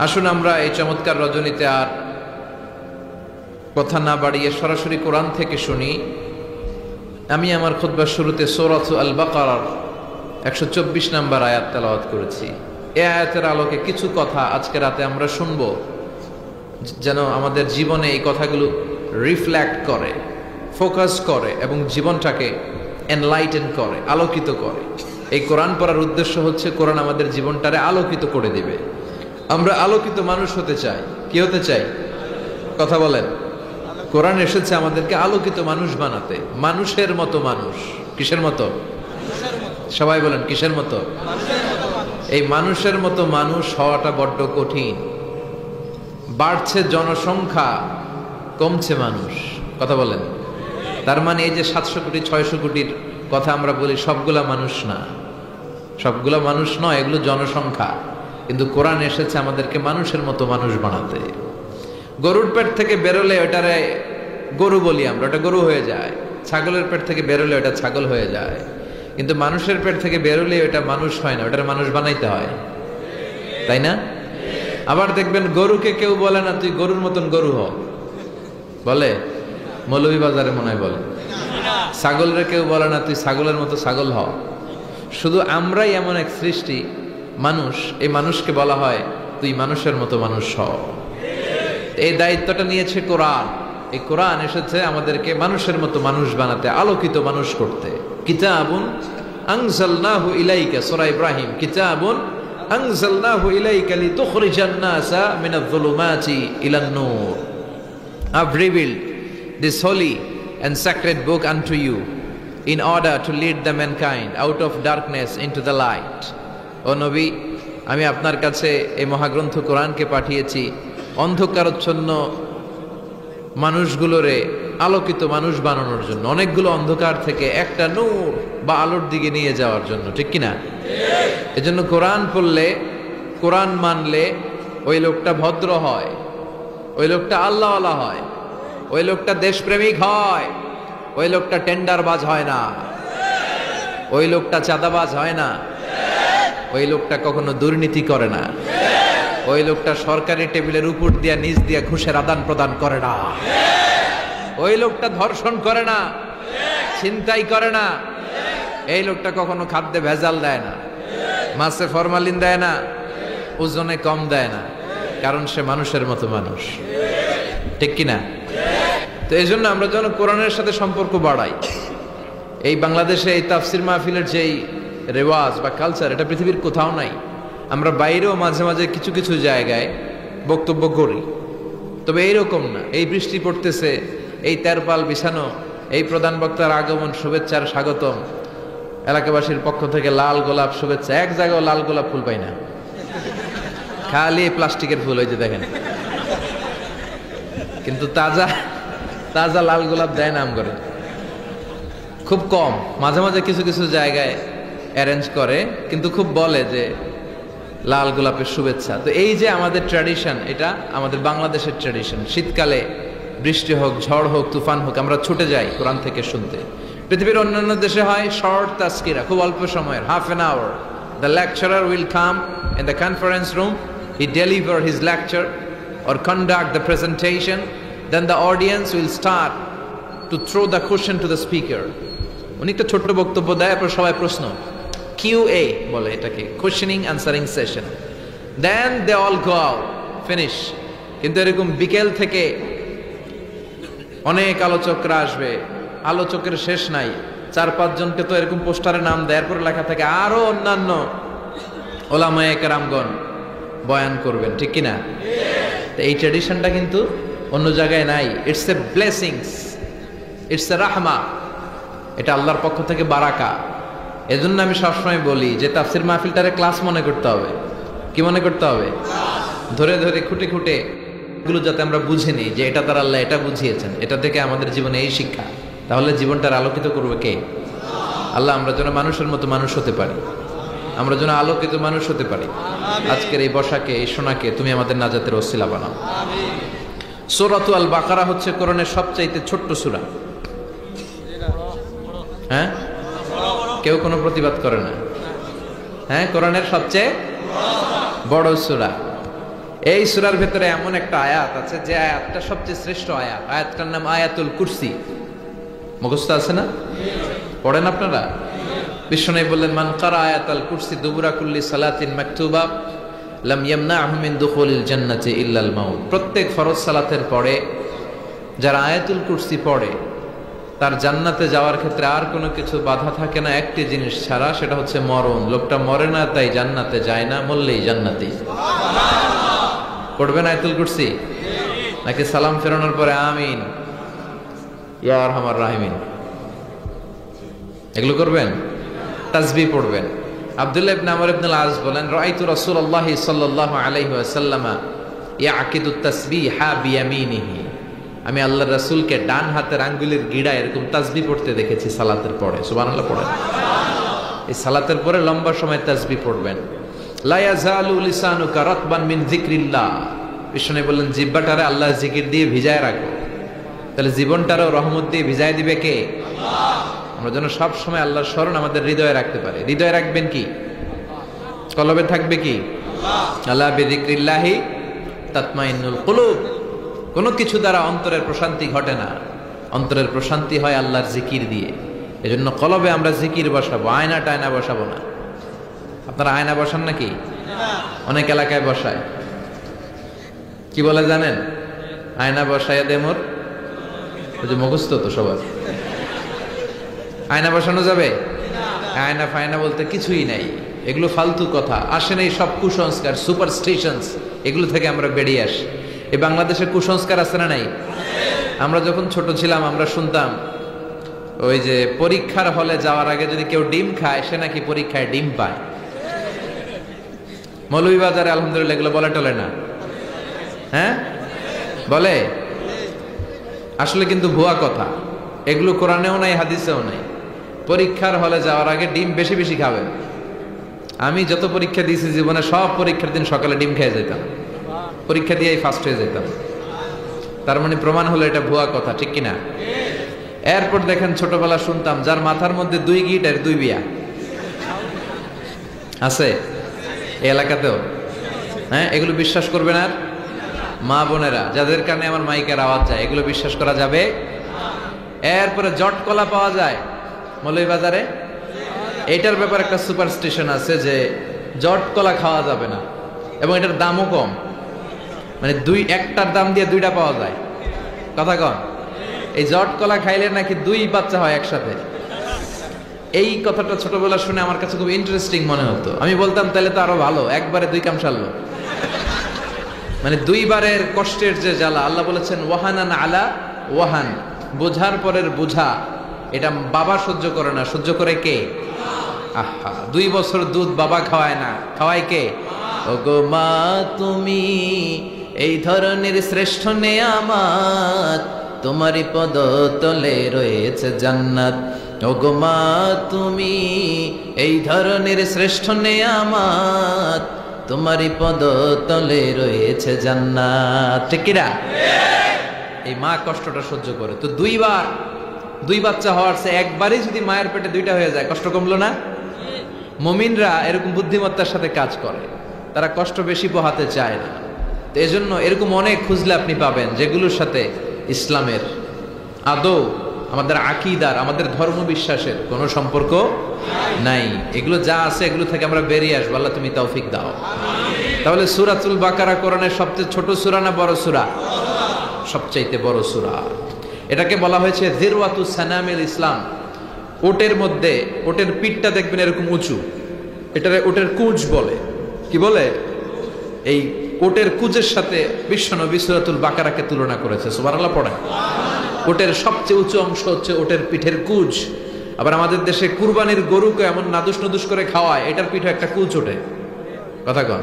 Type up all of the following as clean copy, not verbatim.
আসুন আমরা এই চমৎকার রজনীতে আর কথা না বাড়িয়ে সরাসরি কোরআন থেকে শুনি। আমি আমার খুতবার শুরুতে সূরাত আল বাকারার 124 নম্বর আয়াত তেলাওয়াত করেছি। এই আয়াতের আলোকে কিছু কথা আজকে রাতে আমরা শুনব, যেন আমাদের জীবনে এই কথাগুলো রিফ্লেক্ট করে, ফোকাস করে এবং জীবনটাকে এনলাইটেন করে, আলোকিত করে। এই কোরআন পড়ার উদ্দেশ্য হচ্ছে কোরআন আমাদের জীবনটারে আলোকিত করে দিবে। আমরা আলোকিত মানুষ হতে চাই। কি হতে চাই? কথা বলেন। কোরআন এসেছে আমাদেরকে আলোকিত মানুষ বানাতে, মানুষের মতো মানুষ। কিসের মতো? সবাই বলেন কিসের মতো? এই মানুষের মতো মানুষ হওয়াটা বড্ড কঠিন। বাড়ছে জনসংখ্যা, কমছে মানুষ। কথা বলেন। তার মানে এই যে 700 কোটি 600 কোটির কথা আমরা বলি, সবগুলা মানুষ না, সবগুলা মানুষ নয়, এগুলো জনসংখ্যা। কিন্তু কোরআন এসেছে আমাদেরকে মানুষের মতো মানুষ বানাতে। গরুর পেট থেকে বেরোলে ওটারে গরু বলি আমরা, ওটা গরু হয়ে যায়। ছাগলের পেট থেকে বেরোলে ওটা ছাগল হয়ে যায়। কিন্তু মানুষের পেট থেকে বেরোলে ওটা মানুষ হয় না, ওটার মানুষ বানাইতে হয়, তাই না? আবার দেখবেন গরুকে কেউ বলে না তুই গরুর মতন গরু হ, বলে? মৌলভীবাজারে মনে হয় বলে। ছাগলরে কেউ বলে না তুই ছাগলের মতো ছাগল হ। শুধু আমরাই এমন এক সৃষ্টি মানুষ, এই মানুষকে বলা হয় তুই মানুষের মতো মানুষ হ। এই দায়িত্বটা নিয়েছে কোরআন। এই কোরআন এসেছে আমাদেরকে মানুষের মতো মানুষ বানাতে, আলোকিত মানুষ করতে। কিতাবুন আনজালনাহু ইলাইকা, সূরা ইব্রাহিম। কিতাবুন আনজালনাহু ইলাইকা লিতুখরিজান নাসা মিনাজ-যুলুমাতি ইলান-নূর। I've revealed this holy and sacred book unto you in order to lead the mankind out of darkness into the light. ও নবী, আমি আপনার কাছে এই মহাগ্রন্থ কোরআনকে পাঠিয়েছি অন্ধকারচ্ছন্ন মানুষগুলোরে আলোকিত মানুষ বানানোর জন্য, অনেকগুলো অন্ধকার থেকে একটা নূর বা আলোর দিকে নিয়ে যাওয়ার জন্য। ঠিক কিনা? এজন্য কোরআন পড়লে, কোরআন মানলে ওই লোকটা ভদ্র হয়, ওই লোকটা আল্লাহওয়ালা হয়, ওই লোকটা দেশপ্রেমিক হয়, ওই লোকটা টেন্ডারবাজ হয় না, ওই লোকটা চাঁদাবাজ হয় না, ওই লোকটা কখনো দুর্নীতি করে না, ওই লোকটা সরকারি টেবিলের উপর দিয়া নিচ দিয়া ঘুষের আদান প্রদান করে না, ওই লোকটা ধর্ষণ করে না, ছিনতাই করে না, এই লোকটা কখনো খাদ্যে ভেজাল দেয় না, মাছে ফরমালিন দেয় না, ওজনে কম দেয় না, কারণ সে মানুষের মতো মানুষ। ঠিক কিনা? তো এই জন্য আমরা যেন কোরআনের সাথে সম্পর্ক বাড়াই। এই বাংলাদেশে এই তাফসির মাহফিলের যেই রেওয়াজ বা কালচার, এটা পৃথিবীর কোথাও নাই। আমরা বাইরেও মাঝে মাঝে কিছু কিছু জায়গায় বক্তব্য করি, তবে এইরকম না। এই বৃষ্টি পড়তেছে, এই তেরপাল বিছানো, এই প্রধান বক্তার আগমন, শুভেচ্ছার স্বাগতম, এলাকাবাসীর পক্ষ থেকে লাল গোলাপ শুভেচ্ছা। এক জায়গায় লাল গোলাপ ফুল পাই না, খালি প্লাস্টিকের ফুল, ওই যে দেখেন। কিন্তু তাজা তাজা লাল গোলাপ দেয় না করে, খুব কম। মাঝে মাঝে কিছু কিছু জায়গায় অ্যারেঞ্জ করে, কিন্তু খুব বলে যে লাল গোলাপের শুভেচ্ছা। তো এই যে আমাদের ট্র্যাডিশন, এটা আমাদের বাংলাদেশের ট্র্যাডিশন। শীতকালে বৃষ্টি হোক, ঝড় হোক, তুফান হোক, আমরা ছুটে যাই কোরআন থেকে শুনতে। পৃথিবীর অন্যান্য দেশে হয় শর্ট তাস্কিরা, খুব অল্প সময়ের, half an hour. The lecturer will come in the conference room, he deliver his lecture or conduct the presentation, then the audience will start to throw the question to the speaker. উনি একটা ছোট্ট বক্তব্য দেয়, এরপর সবাই প্রশ্ন, QA বলে এটাকে, questioning answering session. Then they all go out, finish. কিন্তু এরকম বিকেল থেকে অনেক আলোচকরা আসবে, আলোচকের শেষ নাই। 4-5 জনকে তো এরকম পোস্টারে নাম দেয়, এরপর লেখা থাকে আরো অন্যান্য ওলামায়ে কেরামগণ বয়ান করবেন। ঠিক কিনা? এই ট্র্যাডিশনটা কিন্তু অন্য জায়গায় নাই। It's a blessings, it's a রাহমা, এটা আল্লাহর পক্ষ থেকে বারাকা। এজন্য আমি সবসময় বলি যে তাফসির মাহফিলটারে ক্লাস মনে করতে হবে। কি মনে করতে হবে? ধরে ধরে খুঁটে খুঁটে এগুলো যাতে আমরা বুঝে নিই যে এটা তার আল্লাহ এটা বুঝিয়েছেন, এটা থেকে আমাদের জীবনে এই শিক্ষা, তাহলে জীবনটার আলোকিত করবে কে? আল্লাহ। আমরা যেন মানুষের মতো মানুষ হতে পারি, আমরা যেন আলোকিত মানুষ হতে পারি। আজকের এই বসাকে, এই শোনাকে তুমি আমাদের নাজাতের ওসিলা বানাও। সূরাত আল বাকারা হচ্ছে কোরআনের সবচাইতে ছোট্ট সূরা। হ্যাঁ, কেউ কোনো প্রতিবাদ করে না। হ্যাঁ, কোরআনের সবচেয়ে বড় সূরা। এই সূরার ভেতরে এমন একটা আয়াত আছে যে আয়াতটা সবচেয়ে শ্রেষ্ঠ আয়াত, আয়াতটার নাম আয়াতুল কুরসি। মুখস্থ আছে না? পড়েন আপনারা? বিশ্বনবী বললেন, মান কারা আয়াতুল কুরসি দুবুরা কুল্লি সালাতিন মাকতুবা লাম ইয়ামনাহু মিন দুখুলিল জান্নাতি ইল্লাল মাউত। প্রত্যেক ফরজ সালাতের পরে যারা আয়াতুল কুরসি পড়ে তার জান্নাতে যাওয়ার ক্ষেত্রে আর কোনো কিছু বাধা থাকে না, একটি জিনিস ছাড়া, সেটা হচ্ছে মরণ। লোকটা মরে না তাই জান্নাতে যায় না, মরলেই জান্নাতি। পড়বেন আয়াতুল কুরসি? নাকি সালাম ফেরানোর পরে আমিন ইয়া আরহামার রাহিমিন এগুলো করবেন? তাসবিহ পড়বেন। আব্দুল্লাহ ইবনে আমর ইবনে আল আস বলেন, রাআইতু রাসূলুল্লাহি সাল্লাল্লাহু আলাইহি ওয়াসাল্লাম ইয়াকিদু তাসবিহা বিয়ামিনিহি। আমি আল্লাহর রাসূলকে ডান হাতের আঙ্গুলের গিড়ায় এরকম তাসবিহ পড়তে দেখেছি সালাতের পরে। সুবহানাল্লাহ পড়েন। এই সালাতের পরে লম্বা সময় তাসবিহ পড়বেন। লা ইয়াজালু লিসানুকা রাতবান মিন যিকরিল্লাহ। বিষ্ণু বললেন, জিহ্বাটারে আল্লাহর জিকির দিয়ে ভিজায় রাখো। তাহলে জীবনটারও রহমত দিয়ে ভিজায় দিবে কে? আল্লাহ। আমরা যেন সব সময় আল্লাহর স্মরণ আমাদের হৃদয়ে রাখতে পারি। হৃদয়ে রাখবেন কি? কলবে থাকবে কি? আল্লাহ। আলা বিযিকরিল্লাহি তাতমাইন্নুল কুলুব। কোনো কিছু দ্বারা অন্তরের প্রশান্তি ঘটে না, অন্তরের প্রশান্তি হয় আল্লাহর জিকির দিয়ে। এজন্য কলবে আমরা জিকির বসাবো, আয়না টায়না বসাবো না। আপনারা আয়না বসান নাকি? অনেক এলাকায় বসায়। কি বলে জানেন? আয়না বসায় দেমর, ওই যে মুখস্থ তো সবার। আয়না বসানো যাবে? আয়না ফায়না বলতে কিছুই নাই, এগুলো ফালতু কথা। আসেন এই সব কুসংস্কার, সুপারস্টিশনস, এগুলো থেকে আমরা বেরিয়ে আসি। এই বাংলাদেশে কুসংস্কার আছে না নাই? আমরা যখন ছোট ছিলাম আমরা শুনতাম ওই যে পরীক্ষার হলে যাওয়ার আগে যদি কেউ ডিম খায় সে নাকি পরীক্ষায় ডিম পায়। মৌলভীবাজারে আলহামদুলিল্লাহ এগুলো বলে টলে না? হ্যাঁ বলে। আসলে কিন্তু ভুয়া কথা, এগুলো কোরআনেও নাই, হাদিসেও নাই। পরীক্ষার হলে যাওয়ার আগে ডিম বেশি বেশি খাবেন। আমি যত পরীক্ষা দিয়েছি জীবনে, সব পরীক্ষার দিন সকালে ডিম খেয়ে যেতাম, পরীক্ষা দিয়েই ফার্স্ট হয়ে যেতাম। তার মানে প্রমাণ হলো এটা ভুয়া কথা, ঠিক কিনা? এরপর দেখেন ছোটবেলা শুনতাম যার মাথার মধ্যে 2 গিট আর 2 বিয়া আছে এই এলাকাতেও। হ্যাঁ, এগুলো বিশ্বাস করবেন? আর মা বোনেরা যাদের কারণে আমার মাইকের আওয়াজ যায়, এগুলো বিশ্বাস করা যাবে? এরপরে জট কলা পাওয়া যায় মৌলভীবাজারে। এটার ব্যাপারে একটা সুপারস্টিশন আছে যে জট কলা খাওয়া যাবে না, এবং এটার দামও কম। মানে একটার দাম দিয়ে 2টা পাওয়া যায়। কথা কন? এই জট কলা খাইলে নাকি 2 বাচ্চা হয় একসাথে। এই কথাটা ছোটবেলা শুনে আমার কাছে খুব ইন্টারেস্টিং মনে হতো। আমি বলতাম তাহলে তো আরো ভালো, একবারে 2 কাম সারলো। মানে 2 বারের কষ্টের যে জ্বালা, আল্লাহ বলেছেন ওয়াহানান আলা ওয়াহান, বোঝার পরের বোঝা, এটা বাবা সহ্য করে না, সহ্য করে কে? আহা, 2 বছর দুধ বাবা খাওয়ায় না, খাওয়ায় কে? ওগো মা তুমি এই ধরনের শ্রেষ্ঠ নেয়ামত, তোমারই পদতলে রয়েছে জান্নাত। ওগো মা তুমি এই ধরনের শ্রেষ্ঠ নেয়ামত, তোমারই পদতলে রয়েছে জান্নাত। ঠিক কি না? এই মা কষ্টটা সহ্য করে। তো 2 বার 2 বাচ্চা হওয়ার চেয়ে একবারই যদি মায়ের পেটে 2টা হয়ে যায়, কষ্ট কমলো না? মুমিনরা এরকম বুদ্ধিমত্তার সাথে কাজ করে, তারা কষ্ট বেশি পোহাতে চায় না। তো এজন্য এরকম অনেক খুঁজলে আপনি পাবেন যেগুলোর সাথে ইসলামের আদৌ, আমাদের আকীদার, আমাদের ধর্ম বিশ্বাসের কোনো সম্পর্ক নাই। এগুলো যা আছে এগুলো থেকে আমরা বেরিয়ে আসবো। আল্লাহ তুমি তৌফিক দাও। তাহলে সূরাতুল বাকারা কোরআনের সবচেয়ে ছোট সূরা না বড় সূরা? সবচাইতে বড় সূরা। এটাকে বলা হয়েছে যিরওয়াতু সানামিল ইসলাম। ওটের মধ্যে, ওটের পিঠটা দেখবেন এরকম উঁচু, এটারে ওটের কুঁজ বলে। কি বলে? এই ওটের কুঁজের সাথে বিশ্বনবী সূরাতুল বাকারাকে তুলনা করেছে। সুবহানাল্লাহ পড়েন। ওটের সবচেয়ে উঁচু অংশ হচ্ছে ওটের পিঠের কুঁজ। আবার আমাদের দেশে কুরবানির গরুকে এমন নাদুস নদুস করে খাওয়ায়, এটার পিঠে একটা কুঁজ ওঠে। কথা কন?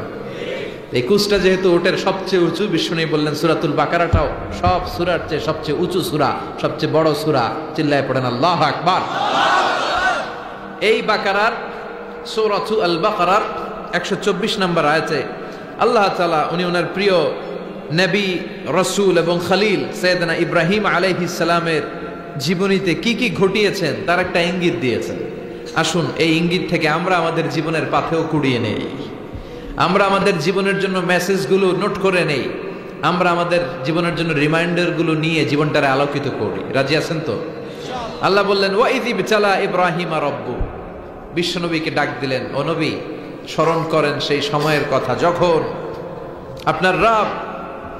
এই কুঁজটা যেহেতু ওটের সবচেয়ে উঁচু, বিশ্বনবী বললেন সূরাতুল বাকারাটাও সব সূরার চেয়ে সবচেয়ে উঁচু সূরা, সবচেয়ে বড় সূরা। চিল্লায় পড়েন আল্লাহু আকবার। এই বাকারার সূরাতুল আল বাকারার 124 নম্বর আয়াতে আল্লাহ তাআলা উনি ওনার প্রিয় নবী, রাসূল এবং খলিল সাইয়েদনা ইব্রাহিম আলাইহিস সালামের জীবনীতে কি কি ঘটিয়েছেন তার একটা ইঙ্গিত দিয়েছেন। আসুন এই ইঙ্গিত থেকে আমরা আমাদের জীবনের পাথেও কুড়িয়ে নেই। আমরা আমাদের জীবনের জন্য মেসেজগুলো নোট করে নেই, আমরা আমাদের জীবনের জন্য রিমাইন্ডারগুলো নিয়ে জীবনটারে আলোকিত করি। রাজি আছেন তো? আল্লাহ বললেন ওয়াইদ ইবতালা ইব্রাহিমা রব্বু, বিশ্বনবীকে ডাক দিলেন, ও নবী স্মরণ করেন সেই সময়ের কথা যখন আপনার রব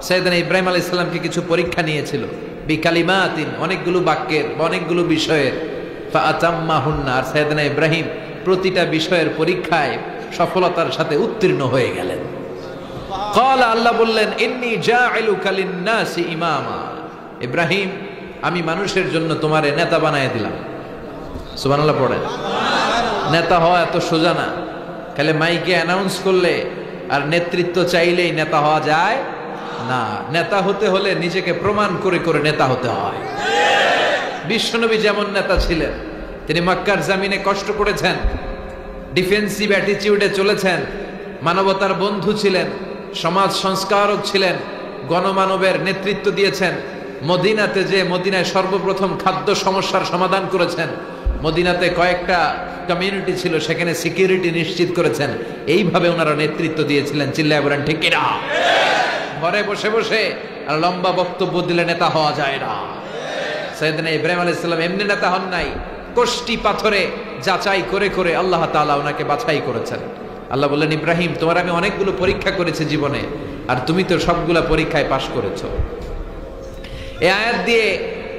সাইয়েদনা ইব্রাহিম আলাইহিস সালামকে কিছু পরীক্ষা নিয়েছিল, বিকালিমাতিন, অনেকগুলো বাক্যের, অনেকগুলো বিষয়ের, ফাআতাম্মাহুন্না, আর সাইয়েদনা ইব্রাহিম প্রতিটা বিষয়ের পরীক্ষায় সফলতার সাথে উত্তীর্ণ হয়ে গেলেন। ক্বালা, আল্লাহ বললেন ইন্নী জাইলুকা লিন-নাসি ইমামা, ইব্রাহিম আমি মানুষের জন্য তোমারে নেতা বানায় দিলাম। সুবহানাল্লাহ পড়েন। নেতা হওয়া এত সোজা না, খালি মাইকে অ্যানাউন্স করলে আর নেতৃত্ব চাইলেই নেতা হওয়া যায় না। নেতা হতে হলে নিজেকে প্রমাণ করে করে নেতা হতে হয়। বিশ্বনবী যেমন নেতা ছিলেন, তিনি মক্কার জমিনে কষ্ট করেছেন, ডিফেন্সিভ অ্যাটিটিউডে চলেছেন, মানবতার বন্ধু ছিলেন, সমাজ সংস্কারক ছিলেন, গণমানবের নেতৃত্ব দিয়েছেন। মদিনাতে যে মদিনায় সর্বপ্রথম খাদ্য সমস্যার সমাধান করেছেন, মদিনাতে কয়েকটা কমিউনিটি ছিল সেখানে সিকিউরিটি নিশ্চিত করেছেন। এইভাবে ওনারা নেতৃত্ব দিয়েছিলেন। চিল্লায় বলেন ঠিক কিনা? ঘরে বসে বসে আর লম্বা বক্তব্য দিলে নেতা হওয়া যায় না। সাইয়েদনা ইব্রাহিম আলাইহিস সালাম এমনি নেতা হন নাই, কষ্টি পাথরে যাচাই করে করে আল্লাহ তাআলা ওনাকে বাছাই করেছেন। আল্লাহ বললেন ইব্রাহিম তোমার আমি অনেকগুলো পরীক্ষা করেছি জীবনে, আর তুমি তো সবগুলা পরীক্ষায় পাশ করেছো। এই আয়াত দিয়ে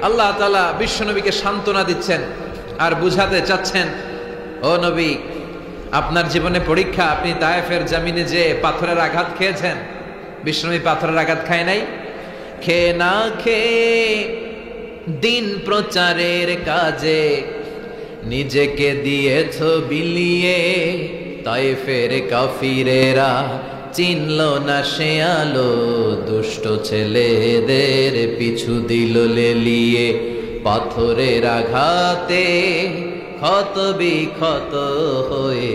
আল্লাহ তাআলা বিশ্বনবীকে সান্ত্বনা দিচ্ছেন আর বুঝাতে চাচ্ছেন, ও নবী আপনার জীবনে পরীক্ষা, আপনি তায়েফের জমিনে যে পাথরের আঘাত খেয়েছেন, বিশ্বনবী পাথরের আঘাত খায় নাই। খেয়ে না খেয়ে দিন প্রচারের কাজে নিজেকে দিয়েছ বিলিয়ে, তায়েফের কাফিরেরা চিনল না সে আলো, দুষ্ট ছেলেদের পিছু দিল লেলিয়ে, পাথরের আঘাতে ক্ষত বিক্ষত হয়ে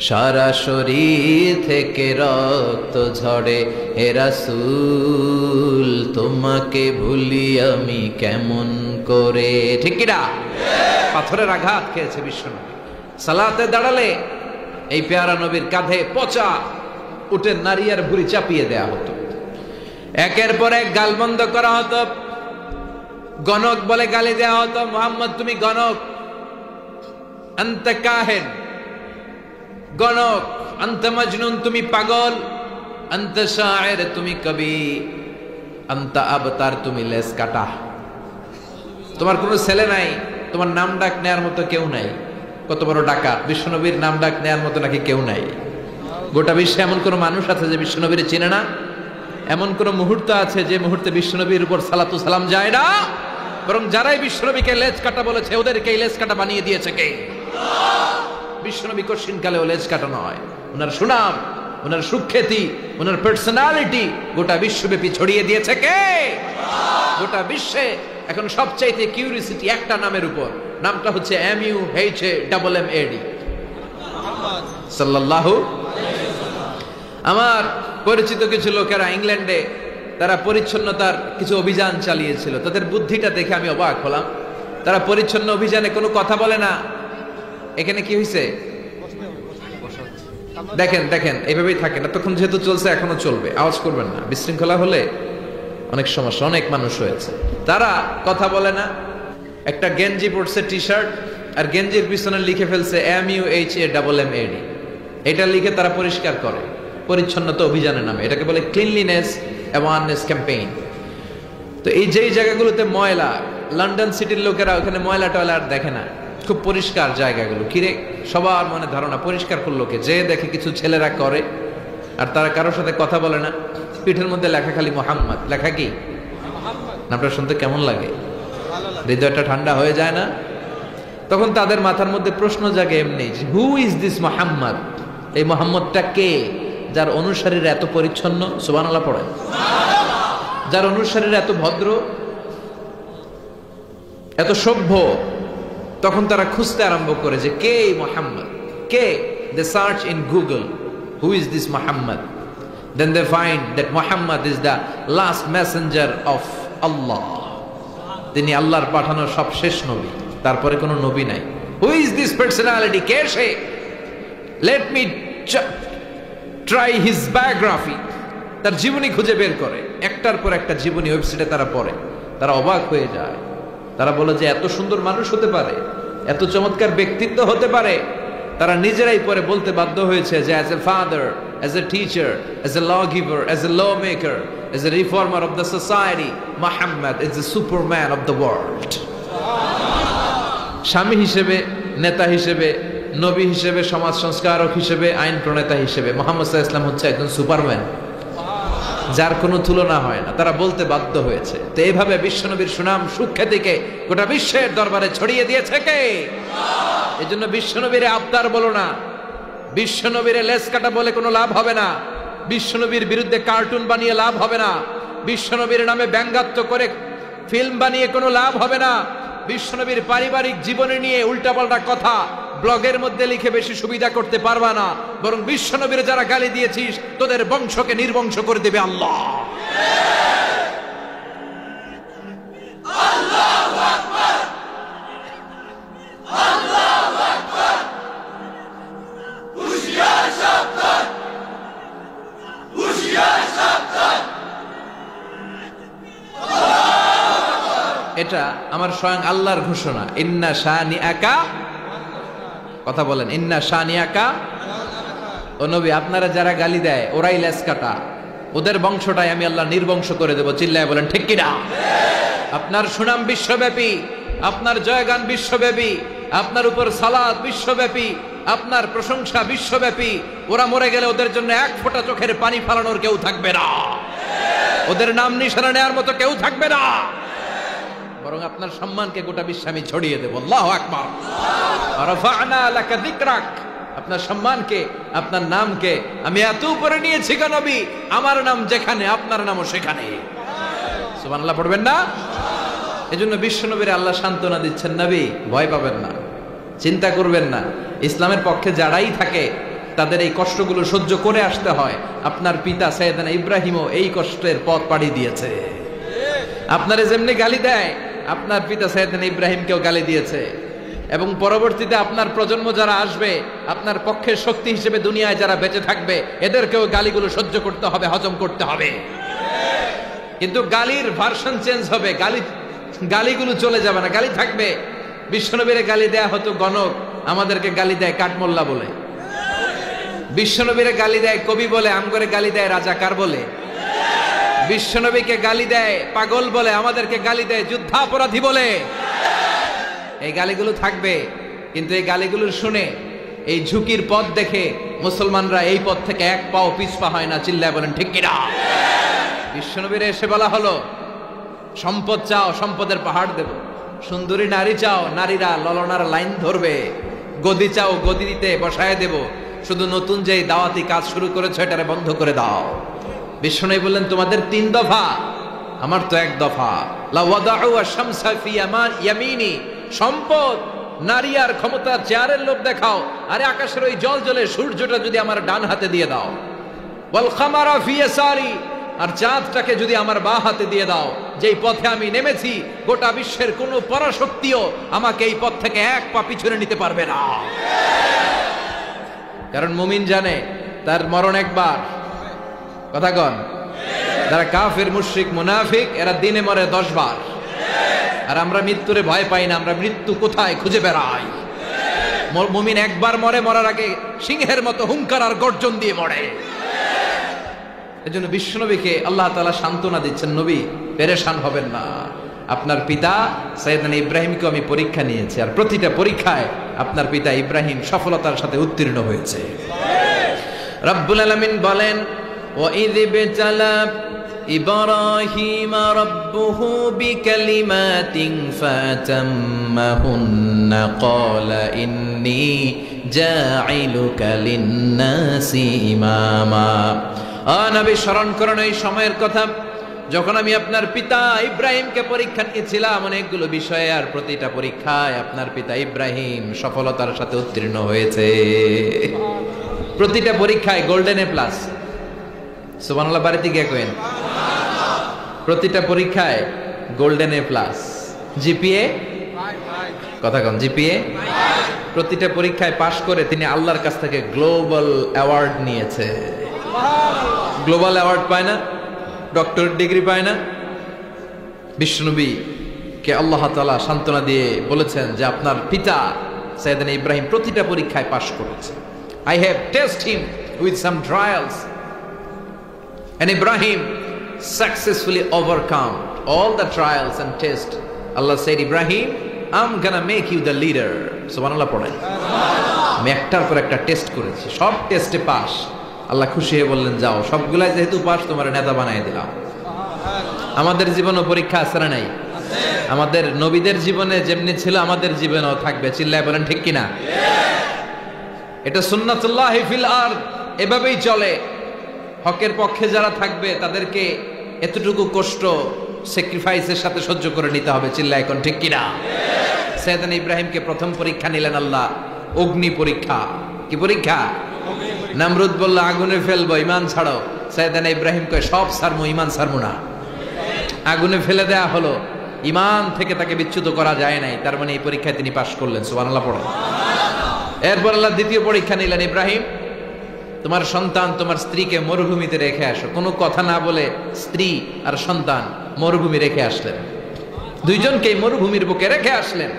সারা শরীর থেকে রক্ত ঝরে। হে রাসূল তোমাকে ভুলি আমি কেমন করে। ঠিক কিনা? পাথরের আঘাত খেয়েছে বিশ্বনবী। সালাতে দাঁড়ালে এই পেয়ারা নবীর কাঁধে পচা উটের নারী আর ভুঁড়ি চাপিয়ে দেয়া হতো, একের পর এক গালবন্ধ করা হতো, গণক বলে গালি দেওয়া হতো, মুহাম্মদ তুমি গণক, আনতা কাহিন, গণক, আনতা মাজনুন তুমি পাগল, আনতা শায়ের তুমি কবি, আনতা আবতার তুমি লেস কাটা। তোমার কোনো ছেলে নাই, তোমার নাম ডাক নেয়ার মতো কেউ নাই। কত বড় ডাকাত! বিশ্বনবীর নাম ডাক নেয়ার মতো নাকি কেউ নাই। গোটা বিশ্বে এমন কোন মানুষ আছে যে বিশ্বনবীর চেনে না? এমন কোন মুহূর্ত আছে যে মুহূর্তে বিশ্বনবীর উপর সালাতু সালাম যায় না? বরং যারাই বিশ্বনবীকে লেজ কাটা বলেছে ওদেরকে লেজ কাটা বানিয়ে দিয়েছে কে? বিশ্বনবী কঠিন কালেও লেজ কাটা নয়। ওনার সুনাম, ওনার সুখ্যাতি, ওনার পার্সোনালিটি গোটা বিশ্বব্যাপী ছড়িয়ে দিয়েছে কে? গোটা বিশ্বে এখন সবচাইতে কিউরিসিটি একটা নামের উপর, নামটা হচ্ছে MUHAMMAD, সাল্লাল্লাহু। আমার পরিচিত কিছু লোকেরা ইংল্যান্ডে তারা পরিচ্ছন্নতার কিছু অভিযান চালিয়েছিল, তাদের বুদ্ধিটা দেখে আমি অবাক হলাম। তারা পরিচ্ছন্ন অভিযানে কোনো কথা বলে না। এখানে কি হয়েছে দেখেন দেখেন, এইভাবেই থাকে না তখন, যেহেতু চলছে এখনো চলবে, আওয়াজ করবেন না, বিশৃঙ্খলা হলে অনেক সমস্যা। অনেক মানুষ হয়েছে, তারা কথা বলে না। একটা গেঞ্জি পরছে, টি শার্ট, আর গেঞ্জির পিছনে লিখে ফেলছে MUHAMMAD। এটা লিখে তারা পরিষ্কার করে পরিচ্ছন্নতা অভিযানের নামে। এটাকে বলে ক্লিনলিনেস অ্যাওয়ারনেস ক্যাম্পেইন। তো এই যেই জায়গাগুলোতে ময়লা, লন্ডন সিটির লোকেরা ওখানে ময়লা টয়লা আর দেখে না, খুব পরিষ্কার জায়গাগুলো। কিরে, সবার মনে ধারণা পরিষ্কার করলো কে? যে দেখে কিছু ছেলেরা করে আর তারা কারোর সাথে কথা বলে না, পিঠের মধ্যে লেখা খালি মোহাম্মদ। লেখা কি? নামটা শুনতে কেমন লাগে? হৃদয়টা ঠান্ডা হয়ে যায় না? তখন তাদের মাথার মধ্যে প্রশ্ন জাগে এমনি, হু ইজ দিস মোহাম্মদ? এই মোহাম্মদটা কে যার অনুসারীরা এত পরিচ্ছন্ন? সুবহানাল্লাহ পড়ে। যার অনুসারীরা এত ভদ্র, এত সভ্য। তখন তারা খুঁজতে আরম্ভ করে যে কে এই মোহাম্মদ, কে? They search in Google, who is this Muhammad? Then they find that Muhammad is the last messenger of Allah. তিনি আল্লাহর পাঠানো সবশেষ নবী, তারপরে কোনো নবী নাই। Who is this personality? K say? Let me try his biography, তার জীবনী খুঁজে বের করে, একটার পর একটা জীবনী ওয়েবসাইটে তারা পড়ে, তারা অবাক হয়ে যায়। তারা বলে যে এত সুন্দর মানুষ হতে পারে, এত চমৎকার ব্যক্তিত্ব হতে পারে। তারা নিজেরাই পরে বলতে বাধ্য হয়েছে যে as a father, as a teacher, as a law giver, as a law maker, as a reformer of the society, Muhammad is the superman of the world. স্বামী হিসেবে, নেতা হিসেবে, নবী হিসেবে, সমাজ সংস্কারক হিসেবে, আইন প্রণেতা হিসেবে মুহাম্মদ সাল্লাল্লাহু আলাইহি ওয়াসাল্লাম হচ্ছে একজন সুপারম্যান, যার কোনো তুলনা হয় না। তারা বলতে বাধ্য হয়েছে। তো এইভাবে বিশ্বনবীর সুনাম সুখ্যাতিকে গোটা বিশ্বের দরবারে ছড়িয়ে দিয়েছে কে? এই জন্য বিশ্বনবীরে আবদার বলো না, বিশ্বনবীরে লেস কাটা বলে কোনো লাভ হবে না, বিশ্বনবীর বিরুদ্ধে কার্টুন বানিয়ে লাভ হবে না, বিশ্বনবীর নামে ব্যঙ্গাত্ব করে ফিল্ম বানিয়ে কোনো লাভ হবে না, বিশ্বনবীর পারিবারিক জীবনে নিয়ে উল্টাপাল্টা কথা ব্লগের মধ্যে লিখে বেশি সুবিধা করতে পারবা না। বরং বিশ্বনবীর যারা গালি দিয়েছিস তোদের বংশকে নির্বংশ করে দেবে আল্লাহ। আল্লাহু আকবার, আল্লাহু আকবার, হুশিয়ার সাবধান, হুশিয়ার সাবধান। এটা আমার স্বয়ং আল্লাহর ঘোষণা। ইন্না শানিআকা, কথা বলেন, ইন্না শানিআকা। ও নবী, আপনারা যারা গালি দেয় ওরাই লেস কাটা, ওদের বংশটাই আমি আল্লাহ নির্বংশ করে দেব। চিল্লায় বলেন ঠিক কিনা? আপনার সুনাম বিশ্বব্যাপী, আপনার জয়গান বিশ্বব্যাপী, আপনার উপর সালাত বিশ্বব্যাপী, আপনার প্রশংসা বিশ্বব্যাপী। ওরা মরে গেলে ওদের জন্য এক ফোঁটা চোখের পানি ফেলানোর কেউ থাকবে না, ওদের নাম নিশানা নেওয়ার মতো কেউ থাকবে না। বরং আপনার সম্মানকে গোটা বিশ্বে আমি ছড়িয়ে দেব। আল্লাহু আকবার। রাফা'না লাকা যিকরাক, আপনার সম্মানকে, আপনার নামকে আমি এত উপরে নিয়েছি গো নবী, আমার নাম যেখানে আপনার নামও সেখানে। সুবহানাল্লাহ পড়বেন না? এজন্য বিশ্বনবীর আল্লাহ সান্ত্বনা দিচ্ছেন, নবী ভয় পাবেন না, চিন্তা করবেন না। ইসলামের পক্ষে যারাই থাকে তাদের এই কষ্টগুলো সহ্য করে আসতে হয়। আপনার পিতা সাইয়েদনা ইব্রাহিমও এই কষ্টের পথ পাড়ি দিয়েছে। আপনারে যেমনি গালি দেয়, আপনার পিতা সাইয়েদনা ইব্রাহিমকেও গালি দিয়েছে। এবং পরবর্তীতে আপনার প্রজন্ম যারা আসবে, আপনার পক্ষের শক্তি হিসেবে দুনিয়ায় যারা বেঁচে থাকবে, এদেরকেও গালিগুলো সহ্য করতে হবে, হজম করতে হবে। কিন্তু গালির ভার্সন চেঞ্জ হবে, গালিগুলো চলে যাবে না, গালি থাকবে। বিশ্বনবীরে গালি দেয়া হতো গণক, আমাদেরকে গালি দেয় কাঠমোল্লা বলে। বিশ্বনবীরে গালি দেয় কবি বলে, আমগরে গালি দেয় রাজাকার বলে। বিশ্বনবীকে গালি দেয় পাগল বলে, আমাদেরকে গালি দেয় যুদ্ধাপরাধী বলে। এই গালিগুলো থাকবে, কিন্তু এই গালিগুলো শুনে, এই ঝুঁকির পথ দেখে মুসলমানরা এই পথ থেকে এক পাও পিছপা হয় না। চিল্লায় বলেন ঠিক কিনা? বিশ্বনবীরে এসে বলা হলো, সম্পদ চাও, সম্পদের পাহাড় দেব। সুন্দরী নারী চাও, নারীরা ললনার লাইন ধরবে। গদি চাও, গদি দিতে বসায় দেব। শুধু নতুন যে দাওয়াতি কাজ শুরু করেছে এটারে বন্ধ করে দাও। বিশ্বনবী বললেন, তোমাদের 3 দফা, আমার তো 1 দফা। লা ওয়াদাউ আশ-শামসা ফি ইয়ামিনি, সম্পদ, নারী আর ক্ষমতার চেয়ারের লোভ দেখাও, আরে আকাশের ওই জল জ্বলে সূর্যটা যদি আমার ডান হাতে দিয়ে দাও। ওয়াল খামারা ফি ইয়াসারি, আর চাঁদটাকে যদি আমার বাঁ হাতে দিয়ে দাও। যেই পথে আমি নেমেছি, গোটা বিশ্বের কোনো পরাশক্তিও আমাকে এই পথ থেকে এক পা পিছনে নিতে পারবে না। কারণ মুমিন জানে তার মরণ একবার। কথা কন? যারা কাফের, মুশরিক, মুনাফিক, এরা দিনে মরে 10 বার। আর আমরা মৃত্যুরে ভয় পাই না, আমরা মৃত্যু কোথায় খুঁজে বেড়াই। মুমিন একবার মরে, মরার আগে সিংহের মতো হুঙ্কার আর গর্জন দিয়ে মরে। এজন্য বিশ্বনবীকে আল্লাহ তাআলা সান্ত্বনা দিচ্ছেন, নবী পেরেশান হবেন না। আপনার পিতা সাইয়েদনা ইব্রাহিমকে আমি পরীক্ষা নিয়েছি, আর প্রতিটা পরীক্ষায় আপনার পিতা ইব্রাহিম সফলতার সাথে উত্তীর্ণ হয়েছে। রব্বুল আলামিন বলেন, وَإِذِ ابْتَلَى إِبْرَاهِيمَ رَبُّهُ بِكَلِمَاتٍ فَأَتَمَّهُنَّ قَالَ إِنِّي جَاعِلُكَ لِلنَّاسِ إِمَامًا। নবী স্মরণ করেন এই সময়ের কথা যখন আমি আপনার পিতা ইব্রাহিমকে পরীক্ষা নিয়েছিলাম অনেকগুলো বিষয়ে, আর প্রতিটা পরীক্ষায় আপনার পিতা ইব্রাহিম সফলতার সাথে উত্তীর্ণ হয়েছে। প্রতিটা পরীক্ষায় গোল্ডেন এ প্লাস। সুবহানাল্লাহ বাড়িতে গিয়ে কইন, প্রতিটা পরীক্ষায় গোল্ডেন এ প্লাস। জিপিএ, কথা কন, জিপিএ প্রতিটা পরীক্ষায় পাশ করে তিনি আল্লাহর কাছ থেকে গ্লোবাল অ্যাওয়ার্ড নিয়েছে। গ্লোবাল অ্যাওয়ার্ড পায় না, ডক্টর ডিগ্রি পায় না। বিশ্বনবী কে আল্লাহ তাআলা সান্ত্বনা দিয়ে বলেছেন যে আপনার পিতা সাইয়েদনা ইব্রাহিম প্রতিটা পরীক্ষায় পাশ করেছে। I have tested him with some trials and Ibrahim successfully overcome all the trials and tests. Allah said, Ibrahim, I'm gonna make you the leader. সুবহানাল্লাহ পড়েন। আমি একটার পর একটা টেস্ট করেছি, সব টেস্টে পাস। আল্লাহ খুশি হয়ে বললেন যাও, সবগুলাই যেহেতু পাস তোমার নেতা বানিয়ে দিলাম। আমাদের জীবনও পরীক্ষা আছে না নাই? আমাদের নবীদের জীবনে যেমনি ছিল আমাদের জীবনেও থাকবে। চিল্লায় বলেন ঠিক কিনা? এটা সুন্নাতুল্লাহি ফিল আরদ, এভাবেই চলে। হকের পক্ষে যারা থাকবে তাদেরকে এতটুকু কষ্ট স্যাক্রিফাইসের সাথে সহ্য করে নিতে হবে। চিল্লায় এখন ঠিক কিনা? সাইয়েদনা ইব্রাহিমকে প্রথম পরীক্ষা নিলেন আল্লাহ, অগ্নি পরীক্ষা। কি পরীক্ষা? নামরুদ বলল আগুনে ফেলবো, ঈমান ছাড়ো। সাইয়েদনা ইব্রাহিম কয় সব ছাড়মু, ঈমান ছাড়মু না। আগুনে ফেলে দেয়া হলো, ঈমান থেকে তাকে বিচ্যুত করা যায় নাই। তার মানে এই পরীক্ষায় তিনি পাশ করলেন। সুবহানাল্লাহ পড়েন। এরপর আল্লাহ দ্বিতীয় পরীক্ষা নিলেন, ইব্রাহিম তোমার সন্তান তোমার স্ত্রীকে মরুভূমিতে রেখে আসো। কোনো কথা না বলে স্ত্রী আর সন্তান মরুভূমি রেখে আসলেন। দুইজনকেই মরুভূমির বুকে রেখে আসলেন।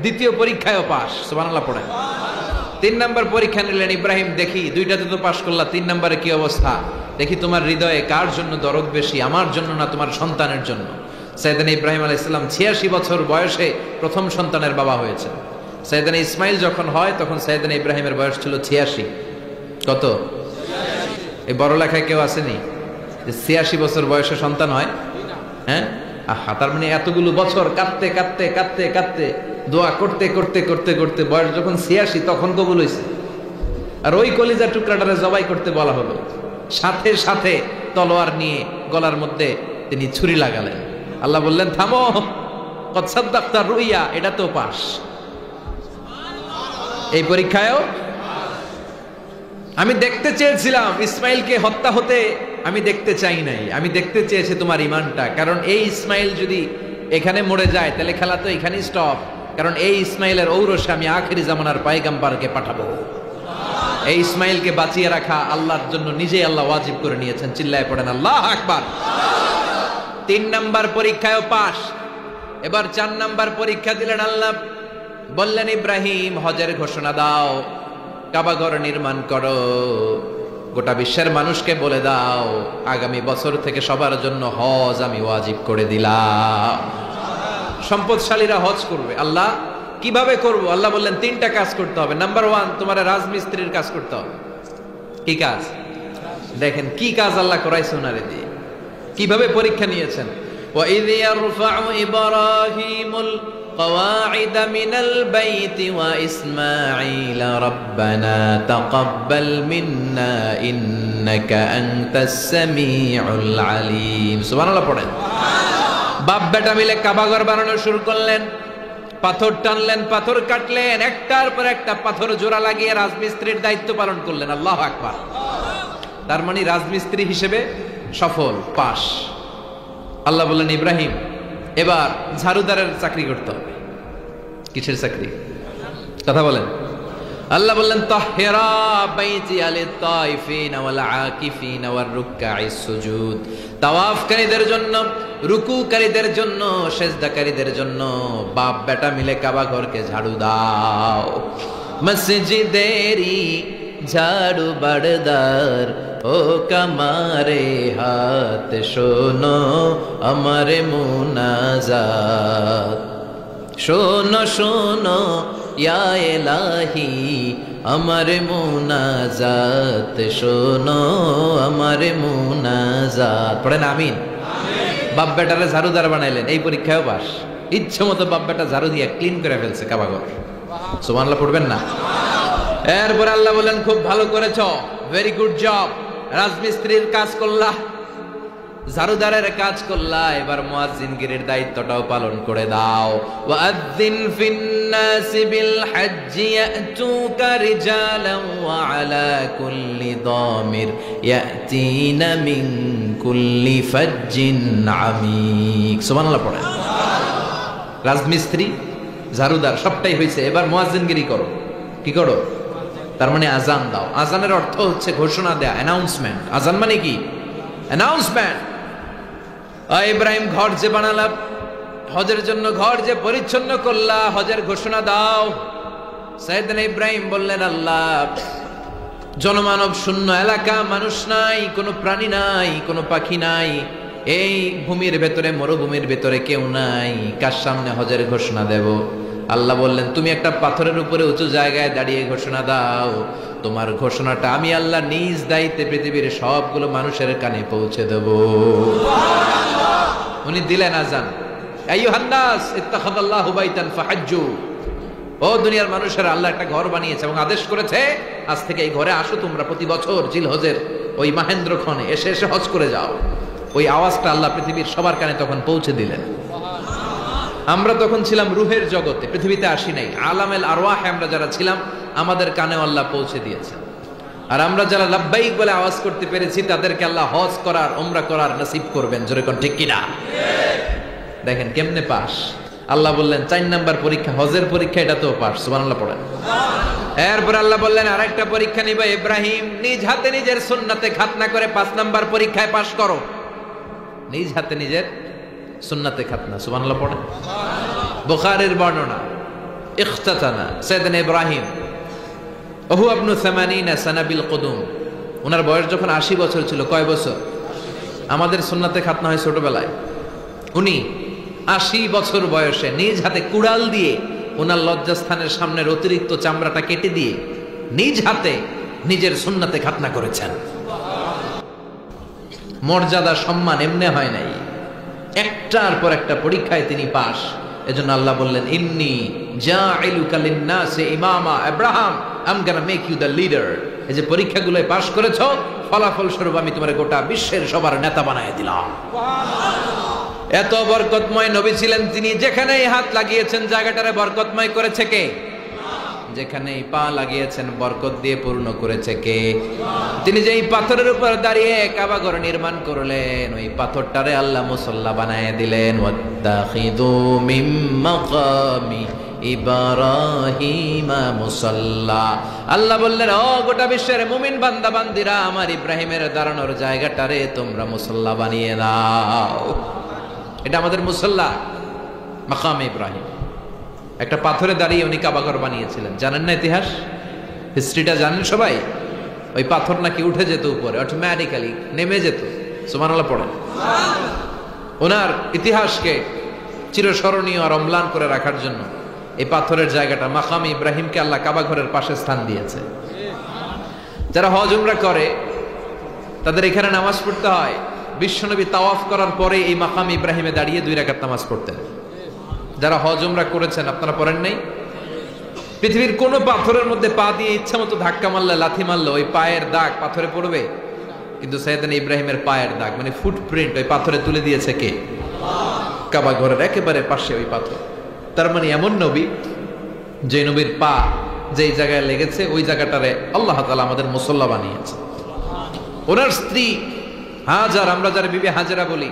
দ্বিতীয় পরীক্ষায়ও পাস। সুবহানাল্লাহ পড়েন। 3 নম্বর পরীক্ষা নিলেন, ইব্রাহিম দেখি দুইটাতে তো পাশ করলা, 3 নম্বরে কি অবস্থা? দেখি তোমার হৃদয়ে কার জন্য দরদ বেশি, আমার জন্য না তোমার সন্তানের জন্য? সাইয়েদনা ইব্রাহিম আলাইহিস সালাম 86 বছর বয়সে প্রথম সন্তানের বাবা হয়েছে। সাইয়েদনা ইসমাইল যখন হয় তখন সাইয়েদনা ইব্রাহিমের বয়স ছিল 86। কত? এই বড় লেখায় কেউ আসেনি যে 86 বছর বয়সে সন্তান হয়? হ্যাঁ, আহা, তার মানে এতগুলো বছর কাঁদতে কাঁদতে কাঁদতে কাঁদতে দোয়া করতে করতে করতে করতে বয়স যখন 86 তখন কবুল হয়েছে। আর ওই কলিজার টুকরাটারে জবাই করতে বলা হলো, সাথে সাথে তলোয়ার নিয়ে গলার মধ্যে তিনি ছুরি লাগালেন। আল্লাহ বললেন থামো, কদ সাদ্দাকতা রুইয়া, এটা তো পাস। এই পরীক্ষায়ও আমি দেখতে চেয়েছিলাম ইসমাইলকে হত্যা হতে, আমি দেখতে চাই নাই। আমি দেখতে চেয়েছি তোমার ঈমানটা, কারণ এই ইসমাইল যদি এখানে মরে যায় তাহলে খেলা তো এখানেই স্টপ। কারণ এই ইসমাইলের ঔরসে আমি আখেরি জামানার পয়গম্বরকে পাঠাবো। এই ইসমাইলকে বাঁচিয়ে রাখা আল্লাহর জন্য নিজেই আল্লাহ ওয়াজিব করে নিয়েছেন। চিল্লায় পড়েন আল্লাহু আকবার। 3 নম্বর পরীক্ষায়ও পাস। এবার 4 নম্বর পরীক্ষা দিলেন আল্লাহ, বললেন ইব্রাহিম হজের ঘোষণা দাও, কাবাঘর নির্মাণ করো, গোটা বিশ্বের মানুষকে বলে দাও আগামী বছর থেকে সবার জন্য হজ আমি ওয়াজিব করে দিলাম। সম্পদশালীরা হজ করবে। আল্লাহ কিভাবে করব? আল্লাহ বললেন 3টা কাজ করতে হবে। নাম্বার 1, তোমার রাজমিস্ত্রির কাজ করতে হবে। কি কাজ? দেখেন কি কাজ আল্লাহ করাইছে ওনারে দিয়ে, কিভাবে পরীক্ষা নিয়েছেন। وَإِذْ يَرْفَعُ إِبْرَاهِيمُ الْقَوَاعِدَ مِنَ الْبَيْتِ وَإِسْمَاعِيلَ رَبَّنَا تَقَبَّلْ مِنَّا إِنَّكَ أَنْتَ السَّمِيعُ الْعَلِيمُ। সুবহানাল্লাহ পড়েন। বাপ বেটা মিলে কাবাঘর বানানো শুরু করলেন। পাথর টানলেন, পাথর কাটলেন, একটার পর একটা পাথর জোড়া লাগিয়ে রাজমিস্ত্রির দায়িত্ব পালন করলেন। আল্লাহু আকবার। তার মানে রাজমিস্ত্রি হিসেবে সফল, পাস। আল্লাহ বললেন ইব্রাহিম এবার ঝাড়ুদারের চাকরি করতে হবে। কিসের চাকরি? কথা বলেন। আল্লাহ বললেন তাহহিরা বাইতি লিত-তাইফিনা ওয়াল আকিফিনা ওয়ার রুকআইস সুজুদ। তাওয়াফকারীদের জন্য, রুকুকারীদের জন্য, সিজদাকারীদের জন্য বাপ বেটা মিলে কাবা ঘরকে ঝাড়ু দাও। মসজিদেরি ঝাড়ু বারদার ও কামারে হাত শোনো আমার মুনাজাত। শোনো শোনো ইয়া ইলাহি আমার মুনাজাত, শোনো আমার মুনাজাত। পড়েন আমিন। বাপ বেটারে ঝাড়ুদার বানাইলেন, এই পরীক্ষায়ও পাস। ইচ্ছে মতো বাপ বেটা ঝাড়ু দিয়ে ক্লিন করে ফেলছে কাবাঘর। সুবহানাল্লাহ পড়বেন না? এরপর আল্লাহ বলেন খুব ভালো করেছ, ভেরি গুড জব। রাজমিস্ত্রির কাজ করলা, ঝাড়ুদারের কাজ করলা, এবার মুয়াজ্জিনগিরির দায়িত্বটাও পালন করে দাও। ওয়াআযযিন ফিন-নাসি বিল-হাজ্জি ইয়াতুকা রিজালান ওয়া আলা কুল্লি দামির ইয়াতিনা মিন কুল্লি ফাজ্জিন আমিক। সুবহানাল্লাহ পড়েন। রাজমিস্ত্রি, ঝাড়ুদার সবটাই হয়েছে, এবার মুয়াজ্জিনগিরি করো। কি করো? তার মানে আজান দাও। আজানের অর্থ হচ্ছে ঘোষণা দেয়া, অ্যানাউন্সমেন্ট। আজান মানে কি? অ্যানাউন্সমেন্ট। ইব্রাহিম ঘর যে বানালাম, হজের জন্য ঘর যে পরিচ্ছন্ন করলা, হজের ঘোষণা দাও। সাইয়েদনা ইব্রাহিম বললেন, আল্লাহ, জনমানব শূন্য এলাকা, মানুষ নাই, কোনো প্রাণী নাই, কোনো পাখি নাই, এই ভূমির ভেতরে, মরুভূমির ভেতরে কেউ নাই, কার সামনে হজের ঘোষণা দেব? আল্লাহ বললেন, তুমি একটা পাথরের উপরে উঁচু জায়গায় দাঁড়িয়ে ঘোষণা দাও। তোমার ঘোষণাটা আমি আল্লাহ নিজ দায়িত্বে পৃথিবীর সবগুলো মানুষের কানে পৌঁছে দেব। উনি দিলেন আজান, আইয়ুহান নাস ইত্তাখাযাল্লাহু বাইতান ফাহাজ্জু। ও দুনিয়ার মানুষেরা, আল্লাহ একটা ঘর বানিয়েছে এবং আদেশ করেছে, আজ থেকে এই ঘরে আসো তোমরা প্রতি বছর জিলহজের ওই মাহেন্দ্রক্ষণে এসে এসে হজ করে যাও। ওই আওয়াজটা আল্লাহ পৃথিবীর সবার কানে তখন পৌঁছে দিলেন। আমরা তখন ছিলাম রুহের জগতে, পৃথিবীতে আসি নাই। আলামেল আরওয়াহে আমরা যারা ছিলাম, আমাদের কানেও আল্লাহ পৌঁছে দিয়েছেন। আর আমরা যারা লাব্বাইক বলে আওয়াজ করতে পেরেছি, তাদেরকে আল্লাহ হজ করার, উমরা করার নসিব করবেন। জোরে কোন ঠিক কিনা? দেখেন কেমনে পাস। আল্লাহ বললেন 4 নাম্বার পরীক্ষা, হজের পরীক্ষা, এটা তো পাস। সুবহানাল্লাহ পড়েন। এরপর আল্লাহ বললেন আরেকটা পরীক্ষা নিবা ইব্রাহিম, নিজ হাতে নিজের সুন্নাতে খাতনা করে 5 নাম্বার পরীক্ষায় পাস করো। নিজ হাতে নিজের সুন্নাতে খাতনা। সুবহানাল্লাহ পড়েন। বুখারীর বর্ণনা, ইখতাতানা সাইয়েদনা ইব্রাহিম ওহু ইবনু 80 সানা বিল কুদুম। ওনার বয়স যখন 80 বছর ছিল। কয় বছর? আমাদের সুন্নাতে খাতনা হয় ছোটবেলায়। উনি 80 বছর বয়সে নিজ হাতে কুড়াল দিয়ে ওনার লজ্জাস্থানের সামনের অতিরিক্ত চামড়াটা কেটে দিয়ে নিজ হাতে নিজের সুন্নাতে খাতনা করেছেন। মর্যাদা, সম্মান এমনি হয় নাই, একটার পর একটা পরীক্ষায় তিনি পাস। এজন্য আল্লাহ বললেন, ইন্নী জাইলুকা লিন-নাসি ইমামা, Abraham, I am gonna make you the leader. এই যে পরীক্ষাগুলোয় পাস করেছো, ফলাফল স্বরূপ আমি তোমার গোটা বিশ্বের সবার নেতা বানায় দিলাম। এত বরকতময় নবী ছিলেন তিনি, যেখানেই হাত লাগিয়েছেন জায়গাটারে বরকতময় করেছে কে? যেখানেই পা লাগিয়েছেন বরকত দিয়ে পূর্ণ করেছে কে? তিনি যেই পাথরের উপর দাঁড়িয়ে কাবা ঘর নির্মাণ করলেন, ওই পাথরটারে আল্লাহ মুসল্লা বানায় দিলেন। ওয়াত্তাখিযু মিন মাকামি ইব্রাহিম মুসাল্লা। আল্লাহ বললেন, ও গোটা বিশ্বের মুমিন বান্দা বান্দিরা, আমার ইব্রাহিমের দাঁড়ানোর জায়গাটারে তোমরা মুসল্লা বানিয়ে দাও। এটা আমাদের মুসল্লা, মাকাম ইব্রাহিম। একটা পাথরে দাঁড়িয়ে উনি কাবাঘর বানিয়েছিলেন। জানেন না ইতিহাস, হিস্ট্রিটা জানেন সবাই? ওই পাথর নাকি উঠে যেত উপরে, অটোমেটিক্যালি নেমে যেত। সুবহানাল্লাহ পড়েন। ওনার ইতিহাসকে চিরস্মরণীয় আর অম্লান করে রাখার জন্য এই পাথরের জায়গাটা, মাকাম ইব্রাহিমকে আল্লাহ কাবাঘরের পাশে স্থান দিয়েছে। যারা হজ উমরা করে তাদের এখানে নামাজ পড়তে হয়। বিশ্বনবী তাওয়াফ করার পরে এই মাকাম ইব্রাহিমে দাঁড়িয়ে 2 রাকাত নামাজ পড়তেন। যারা হজ উমরা করেছেন, আপনারা পড়েন নাই? পৃথিবীর কোন পাথরের মধ্যে পা দিয়ে ইচ্ছা মতো ধাক্কা মারলে, লাথি মারলে ওই পায়ের দাগ পাথরে পড়বে, কিন্তু সাইয়েদনা ইব্রাহিমের পায়ের দাগ মানে ফুটপ্রিন্ট ওই পাথরে তুলে দিয়েছে কে? কাবা ঘরের একেবারে পাশে ওই পাথর। তার মানে এমন নবী, যে নবীর পা যেই জায়গায় লেগেছে ওই জায়গাটারে আল্লাহ তাআলা আমাদের মুসল্লা বানিয়েছে। ওনার স্ত্রী হাজার, আমরা যারা বিবি হাজেরা বলি,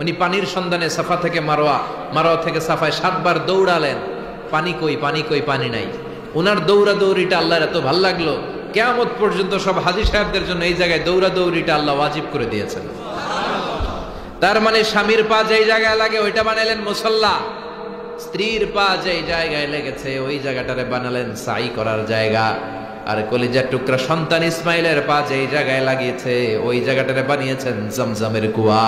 উনি পানির সন্ধানে সাফা থেকে মারোয়া, মারোয়া থেকে সাফায় 7 বার দৌড়ালেন। পানি কই, পানি কই, পানি নাই। ওনার দৌড়াদৌড়িটা আল্লাহর এত ভাল লাগলো, কিয়ামত পর্যন্ত সব হাজী সাহেবদের জন্য এই জায়গায় দৌড়াদৌড়িটা আল্লাহ ওয়াজিব করে দিয়েছেন। তার মানে স্বামীর পা যেই জায়গায় লাগে ওইটা বানাইলেন মুসল্লা, স্ত্রীর পা যেই জায়গায় লেগেছে ওই জায়গাটারে বানালেন সাই করার জায়গা। আর কলিজার টুকরা সন্তান ইসমাইলের পা যেই জায়গায় লাগিয়েছে ওই জায়গাটারে বানিয়েছেন জমজমের কুয়া।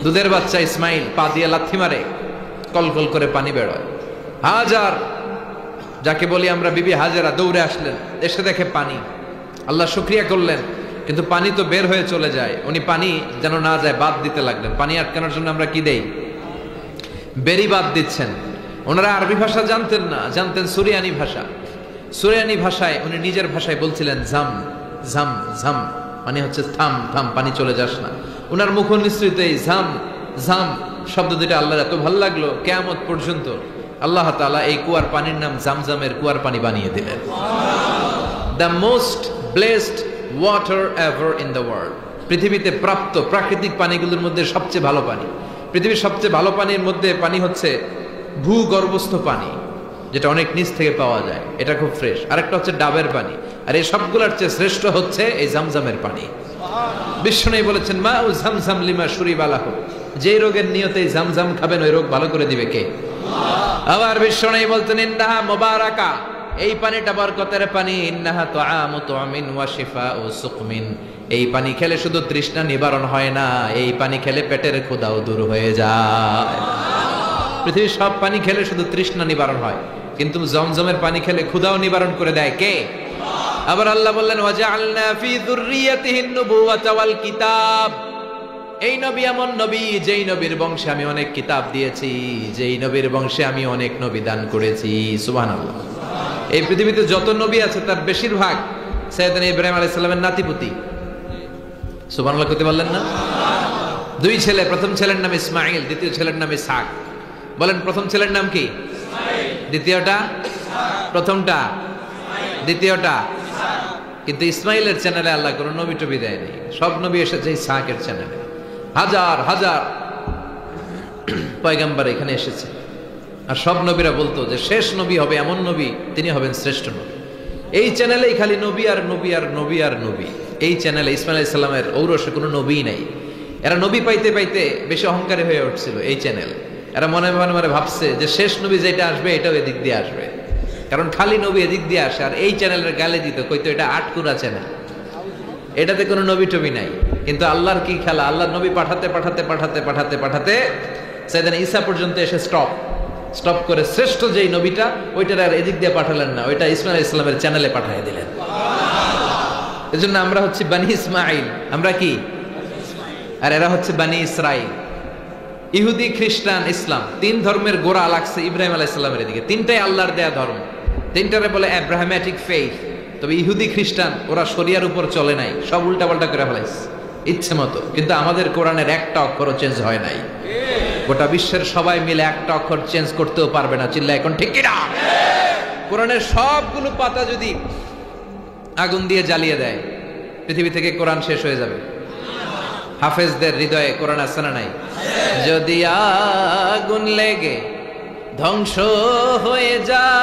দুধের বাচ্চা ইসমাইল পা দিয়ে লাথি মারে, কলকল করে পানি বেরোয়। হাজার, যাকে বলি আমরা বিবি হাজেরা, দৌড়ে আসলেন, এসে দেখে পানি। আল্লাহ শুকরিয়া করলেন, কিন্তু পানি তো বের হয়ে চলে যায়। উনি পানি যেন না যায় বাদ দিতে লাগলেন। পানি আটকানোর জন্য আমরা কি দেই? বেরি বাদ দিচ্ছেন। ওনারা আরবি ভাষা জানতেন না, জানতেন সুরিয়ানি ভাষা। সুরিয়ানি ভাষায় উনি নিজের ভাষায় বলছিলেন ঝাম ঝাম ঝাম, মানে হচ্ছে থাম থাম, পানি চলে যাস না। ওনার মুখ নিঃসৃত এই ঝাম ঝাম শব্দ দুটো আল্লাহর এত ভালো লাগলো, কিয়ামত পর্যন্ত আল্লাহ তাআলা এই কুয়ার পানির নাম জামজামের কুয়ার পানি বানিয়ে দিলেন। The most blessed water ever in the world. পৃথিবীতে প্রাপ্ত প্রাকৃতিক পানিগুলোর মধ্যে সবচেয়ে ভালো পানি, পৃথিবীর সবচেয়ে ভালো পানির মধ্যে পানি হচ্ছে ভূগর্ভস্থ পানি। যেটা অনেক নিচ থেকে পাওয়া যায়, এটা খুব ফ্রেশ। আরেকটা হচ্ছে ডাবের পানি, আর এই সবগুলোর চেয়ে শ্রেষ্ঠ হচ্ছে এই জামজামের পানি। বিশ্বনবী বলেছেন মা উ জামজাম লিমা শুরিবা লাহু, যে রোগের নিয়তে জামজাম খাবেন ওই রোগ ভালো করে দিবে কে? আবার বিশ্বনবী বলতেন ইন্নাহা মুবারাকা, এই পানিটা বরকতের পানি, ইন্নাহা তুআমু তুআমিন ওয়া শিফাউ সুকমিন, এই পানি খেলে শুধু তৃষ্ণা নিবারণ হয় না, এই পানি খেলে পেটের ক্ষুধাও দূর হয়ে যায়। পৃথিবীর সব পানি খেলে শুধু তৃষ্ণা নিবারণ হয়, কিন্তু জমজমের পানি খেলে ক্ষুধাও নিবারণ করে দেয় কে? আবার আল্লাহ বললেন ওয়াজআলনা ফি যুররিয়াতিহিন নুবুওয়াতা ওয়াল কিতাব, এই নবী এমন নবী যেই নবীর বংশে আমি অনেক কিতাব দিয়েছি, যেই নবীর বংশে আমি অনেক নবী দান করেছি। সুবহানাল্লাহ। এই পৃথিবীতে যত নবী আছে তার বেশিরভাগ সাইয়েদনা ইব্রাহিম আলাইহিস সালামের নাতিপুতি। সুবহানাল্লাহ কইতে বললেন না? দুই ছেলে, প্রথম ছেলের নাম ইসমাঈল, দ্বিতীয় ছেলের নাম ইসহাক। বলেন প্রথম ছেলের নাম কি? দ্বিতীয়টা? প্রথমটা? দ্বিতীয়টা? কিন্তু ইসমাইলের চ্যানেলে আল্লাহ কোনো নবী টবি দেয়নি, সব নবী এসেছে ইসহাকের চ্যানেলে। হাজার হাজার পয়গম্বর এখানে এসেছে, আর সব নবীরা বলতো যে শেষ নবী হবে এমন নবী, তিনি হবেন শ্রেষ্ঠ নবী। এই চ্যানেলেই খালি নবী আর নবী আর নবী আর নবী। এই চ্যানেলে ইসমাইল আলাইহিস সালামের ঔরসে কোনো নবী নাই। এরা নবী পাইতে পাইতে বেশি অহংকারী হয়ে উঠছিল এই চ্যানেল। এরা মনে মনে ভাবছে যে শেষ নবী যেটা আসবে এটাও এদিক দিয়ে আসবে, কারণ খালি নবী এদিক দিয়ে আসে। আর এই চ্যানেলের গালে দিত, কইতো এটা আটকুরা চ্যানেল, এটাতে কোনো নবী টবি নাই। কিন্তু আল্লাহর কি খেলা, আল্লাহ নবী পাঠাতে পাঠাতে পাঠাতে পাঠাতে পাঠাতে সাইয়েদনা ঈসা পর্যন্ত এসে স্টপ করে শ্রেষ্ঠ যেই নবীটা ওইটার আর এদিক দিয়ে পাঠালেন না, ওইটা ইসমাইল আলাইহিস সালামের চ্যানেলে পাঠিয়ে দিলেন। এজন্য আমরা হচ্ছে বানি ইসমাইল, আমরা কি? আর এরা হচ্ছে বানি ইসরাইল। ইহুদি, খ্রিস্টান, ইসলাম, তিন ধর্মের গোড়া লাগছে ইব্রাহিম আলাইহিস সালামের এদিকে। তিনটাই আল্লাহর দেয়া ধর্ম, তিনটারে বলে আব্রাহামেটিক ফেইথ। তবে ইহুদি, খ্রিস্টান ওরা শরিয়ার উপর চলে নাই, সব উল্টাপাল্টা করে ফেলাইছে ইচ্ছে মতো। কিন্তু আমাদের কোরআনের একটা অক্ষরও চেঞ্জ হয় নাই। গোটা বিশ্বের সবাই মিলে একটা অক্ষর চেঞ্জ করতেও পারবে না। চিল্লা এখন ঠিক কিনা? কোরআনের সবগুলো পাতা যদি আগুন দিয়ে জ্বালিয়ে দেয়, পৃথিবী থেকে কোরআন শেষ হয়ে যাবে। হাফেজদের হৃদয়ে কোরআন আছে না নাই? যদি আগুন লেগে ধ্বংস হয়ে যায়,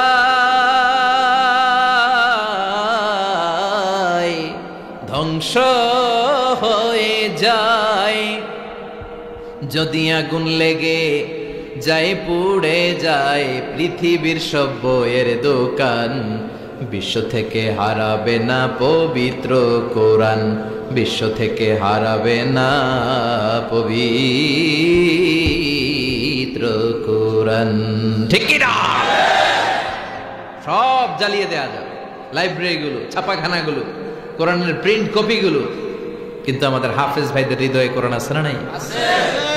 ধ্বংস হয়ে যায়, যদি আগুন লেগে যায় পুড়ে যায় পৃথিবীর সব বইয়ের দোকান, বিশ্ব থেকে হারাবে না পবিত্র কোরআন, বিশ্ব থেকে হারাবে না পবিত্র কোরআন। ঠিক কি না? সব জ্বালিয়ে দেয়া যাবে, লাইব্রেরিগুলো, ছাপাখানাগুলো, কোরআনের প্রিন্ট কপিগুলো। কিন্তু আমাদের হাফেজ ভাইদের হৃদয়ে কোরআন আছে না নাই?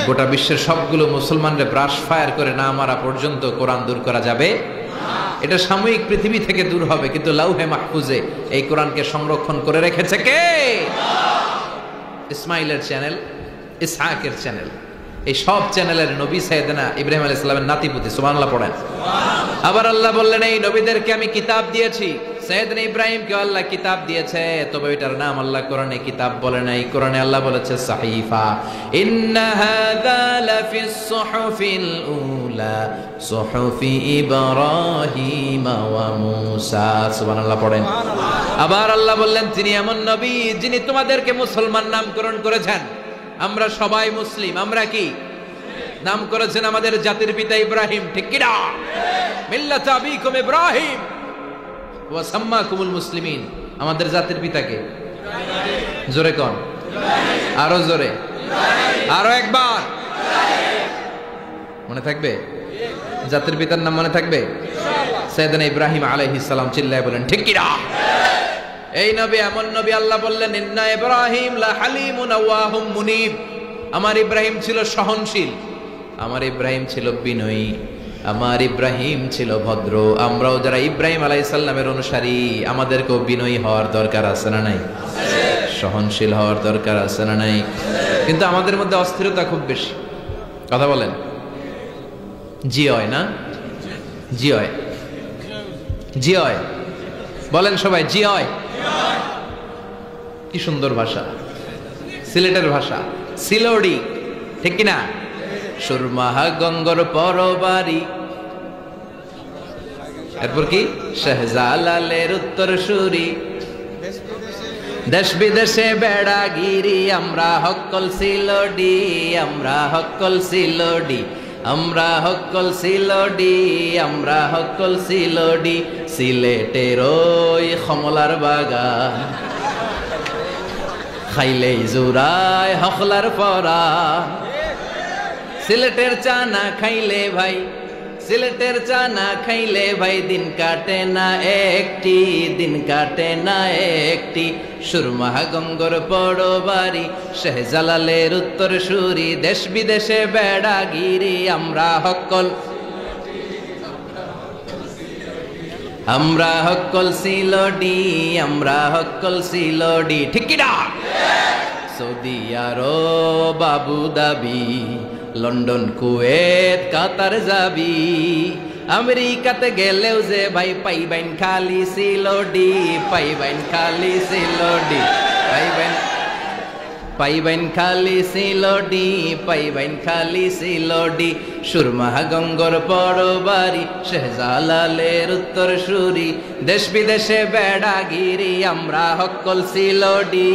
গোটা বিশ্বের সবগুলো মুসলমানরা ব্রাশ ফায়ার করে না মারা পর্যন্ত কোরআন দূর করা যাবে? এটা সাময়িক পৃথিবী থেকে দূর হবে, কিন্তু লাউহে মাহফুজে এই কোরআনকে সংরক্ষণ করে রেখেছে কে? ইসমাইলের চ্যানেল, ইসহাকের চ্যানেল, এই সব চ্যানেলের নবী সাইয়েদনা ইব্রাহিম আলাইহিস সালামের নাতিপুতি। সুবহানাল্লাহ পড়েন। আবার আল্লাহ বললেন এই নবীদেরকে আমি কিতাব দিয়েছি। সাইয়েদনা ইব্রাহিমকে আল্লাহ কিতাব দিয়েছে, তবে এটার নাম আল্লাহ কোরআনে কিতাব বলে নাই। কোরআনে আল্লাহ বলেছে সাহিফা। ইন্না হাযা লাফিস সুহুফিল উলা সুহুফি ইব্রাহিম ওয়া মূসা। সুবহানাল্লাহ পড়েন। আবার আল্লাহ বললেন তিনি এমন নবী যিনি তোমাদেরকে মুসলমান নামকরণ করেছেন। আমরা সবাই মুসলিম, আমরা কি নাম করেছেন আমাদের জাতির পিতা ইব্রাহিম। ঠিক কি না? মিল্লাত আবিকুম ইব্রাহিম ওয়া সাম্মাকুমুল মুসলিমিন। আমাদের জাতির পিতাকে জোরে কোন? আরো জোরে, আরো একবার মনে থাকবে? জাতির পিতার নাম মনে থাকবে? সাইয়েদনা ইব্রাহিম আলাইহিস সালাম। চিল্লায় বলেন ঠিক কি না? এই নবী এমন নবী, আল্লাহ বললেন ইন্না ইব্রাহিম লা হালিমুন আওয়াহুম মুনিব। আমার ইব্রাহিম ছিল সহনশীল, আমার ইব্রাহিম ছিল বিনয়ী, আমার ইব্রাহিম ছিল ভদ্র। আমরাও যারা ইব্রাহিম আলাইহিস সালামের অনুসারী, আমাদেরকেও বিনয়ী হওয়ার দরকার আছে না নাই? সহনশীল হওয়ার দরকার আছে না নাই? কিন্তু আমাদের মধ্যে অস্থিরতা খুব বেশি। কথা বলেন। জি হয় না? জি হয়, জি হয় বলেন সবাই। জি হয়। কি সুন্দর ভাষা, সিলেটের ভাষা, সিলোডি। ঠিক কিনা? সুরমাহা গঙ্গর পরবারি এরপর কি শাহজালালের উত্তর সুরি, দেশ বিদেশে বেড়াগিরি, আমরা হক্কল সিলোডি, আমরা হক্কল সিলোডি, আমরা হক্কল সিলোডি, আমরা হক্কল সিলোডি, সিলেটের ওই কমলার বাগান, খাইলেই জুরায় হকলার পরা। সিলেটের চা না খাইলে ভাই, সিলেটের চা না খাইলে ভাই দিন কাটে না একটি, দিন কাটে না একটি। সুরমা গঙ্গর পড়ো বাড়ি, শাহজালালের উত্তর সুরি, দেশ বিদেশে বেড়াগিরি, আমরা হক্কল, আমরা হক্কল সিলোডি, আমরা হক্কল সিলোডি। ঠিক কি না? সৌদি আরব, আবু ধাবি, লন্ডন, কুয়েত, কাতার যাবি, আমেরিকাতে গেলেও যে ভাই পাইবেন খালি সিলোডি, পাইবেন খালি সিলোডি, পাইবেন, পাইবেন খালি সিলোডি, পাইবেন খালি সিলোডি। সুরমা গঙ্গর পড়ো বাড়ি, শাহজালালের উত্তর সুরি, দেশ বিদেশে বেড়াগিরি, আমরা হক্কল সিলোডি,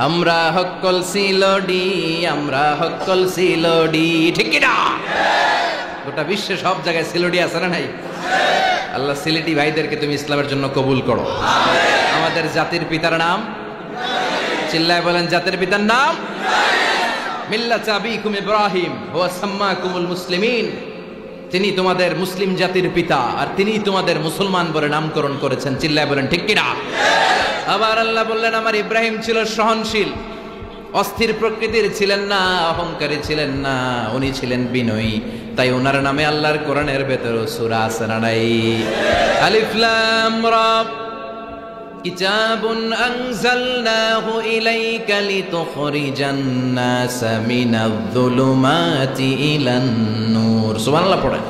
আমরা হক্কল সিলোডি, আমরা হক্কল সিলোডি। ঠিক কি না? গোটা বিশ্বে সব জায়গায় সিলোডি আছে না নাই? আল্লাহ সিলেটি ভাইদেরকে তুমি ইসলামের জন্য কবুল করো। আমাদের জাতির পিতার নাম, চিল্লায় বলেন জাতির পিতার নাম, মিল্লাত আবিকুম ইব্রাহিম ওয়া সাম্মাকুমুল মুসলিমিন। তিনি তোমাদের মুসলিম জাতির পিতা আর তিনি তোমাদের মুসলমান বলে নামকরণ করেছেন। চিল্লায় বলেন ঠিক কি না? আবার আল্লাহ বললেন আমার ইব্রাহিম ছিল সহনশীল, অস্থির প্রকৃতির ছিলেন না, অহংকারী ছিলেন না, উনি ছিলেন বিনয়ী। তাই ওনার নামে আল্লাহর কোরআনের ভেতরে সূরা আছে না নাই? আলিফ লাম রা, কিতাবুন আনজালনাহু ইলাইকা লিতুখরিজান নাসা মিনায-যুলুমাতি ইলান নূর। সুবহানাল্লাহ পড়েন।